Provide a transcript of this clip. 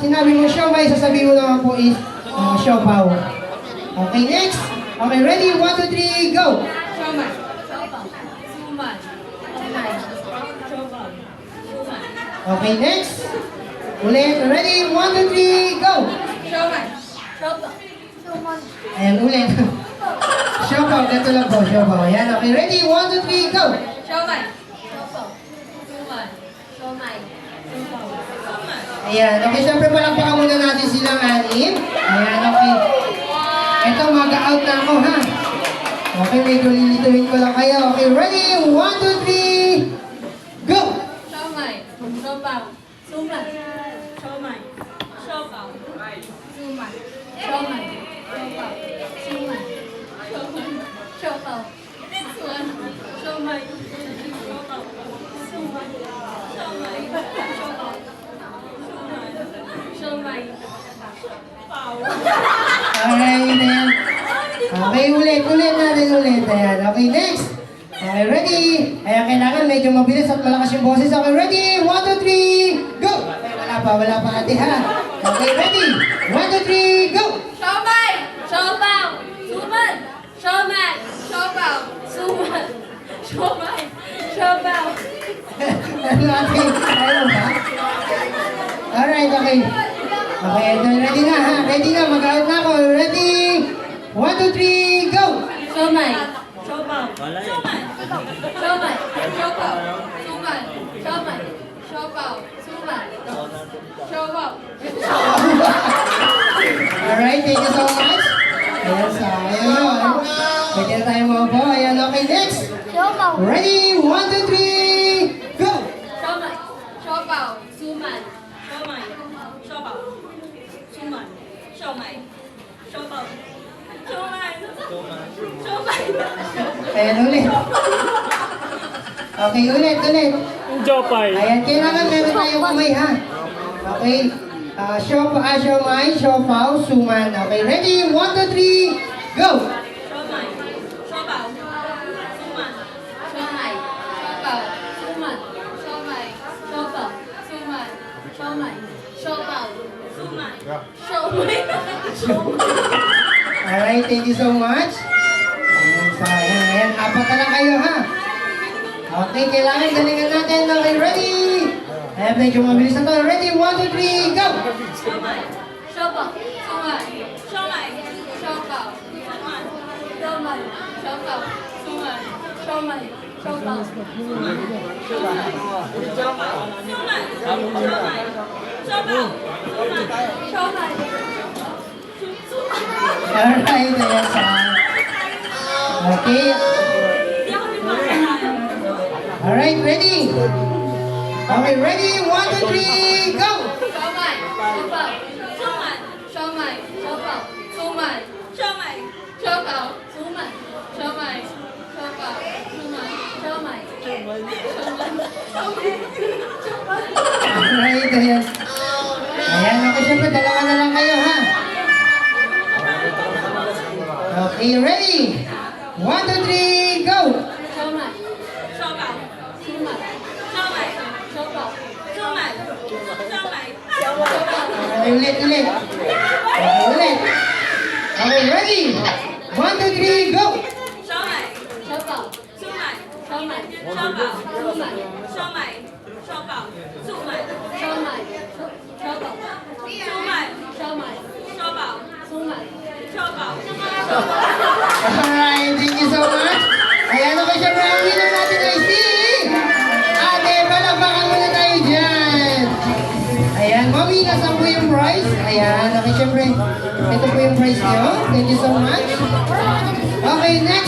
sinabi mo siomay, sasabihin mo naman po is siopaw. Okay, next. Okay, ready? 1, 2, 3, go! Siomay. Suman. Okay, next. Ulit. Ready? 1, 2, 3, go! Siomay. Ayan, ulit. Siopaw, ganito lang po, siopaw. Ayan, okay, ready? 1, 2, 3, go! Siomay. Suman. Ayan, okay, syempre palakpakan muna natin silang anim. Ayan, okay. Ito, mag-out na ako, ha? Okay, medyo lilituin ko lang kayo. Okay, ready? 1, 2, 3, go! Siomay. Siopaw. Suman. Siomay. Siopaw. Suman. Siomay. Siopaw. Suman. Siopaw. Suman. Siomay. Siopaw. Suman. Siomay. Siopaw. Siomay. Pau. Alright, ayan. Okay, ulit natin ulit. Ayan, okay, next. Okay, ready? Ayan, kailangan medyo mabilis at malakas yung boses. Okay, ready? 1, 2, 3, go! Okay, wala pa ate, ha? Okay, ready? 1, 2, 3, go! Siomay. Siopaw. Suman. Siomay. Siopaw. Suman. Siomay. Siopaw. Ano ate? Ayaw ba? Alright, okay. Okay, ready na, ha? Ready na, mag-out na ako. Ready? 1, 2, 3, go! Siomay. Siopaw. Siomay. Siomay. Siopaw. Suman. Siomay. Siopaw. Suman. Siopaw. Alright, thank you so much. Ayan, so, ayan yun. Pwede na tayo mga po. Ayan, okay, next. Ready? 1, 2, 3, go! Siomay. Siopaw. Suman. Siomay. Siopaw. Suman. Siomay. Siopaw. Siomay. Siomay. Ayan, ulit. Okay, ulit. Jopay. Ayan, kailangan meron tayong kamay, ha? Okay. Siomay, siopaw, suman. Okay, ready? 1, 2, 3, go! Siomay. Siopaw. Suman. Siomay. Siopaw. Suman. Siomay. Siopaw. Suman. Siomay. Siopaw. Suman. Siomay. Alright, thank you so much. Ayan, so, ayan. Apat na lang kayo, ha? Okay, kailangan galingan natin. Okay, ready? Ayan, medyo mabilis na to. Ready? 1, 2, 3, go! Siomay. Siopaw. Suman. Siomay. Siopaw. Suman. Siomay. Siopaw. Suman. Siomay. Siopaw. Suman. Siomay. Siopaw. Suman. Siomay. Alright, ayan sa... Okay. Alright, ready? Okay, ready? 1, 2, 3, go! Siomay. Siopaw. Suman. Siomay. Siopaw. Suman. Siomay. Siopaw. Suman. Siomay. Siopaw. Suman. Siomay. Alright, ayan. Ayan, okay, syempre, dalawa na lang kayo, ha? Okay, ready? 1, 2, 3, go! Siomay. Siopaw. Suman. Siomay. Siopaw. Suman. Siomay. Okay, ulit. Okay, ulit. Okay, ready? 1, 2, 3, go! Siomay. Siopaw. Suman. Siomay. Siopaw. Suman. Siomay. Siopaw. Suman. Siomay. Siopaw. Suman. Siomay. Siopaw. Suman. Siopaw. Alright, thank you so much. Ayan, okay, syempre, ang winner natin ay si... Ate, palakpakan muna tayo dyan. Ayan, mami, nasaan po yung prize? Ayan, okay, syempre, ito po yung prize niyo. Thank you so much. Okay, next.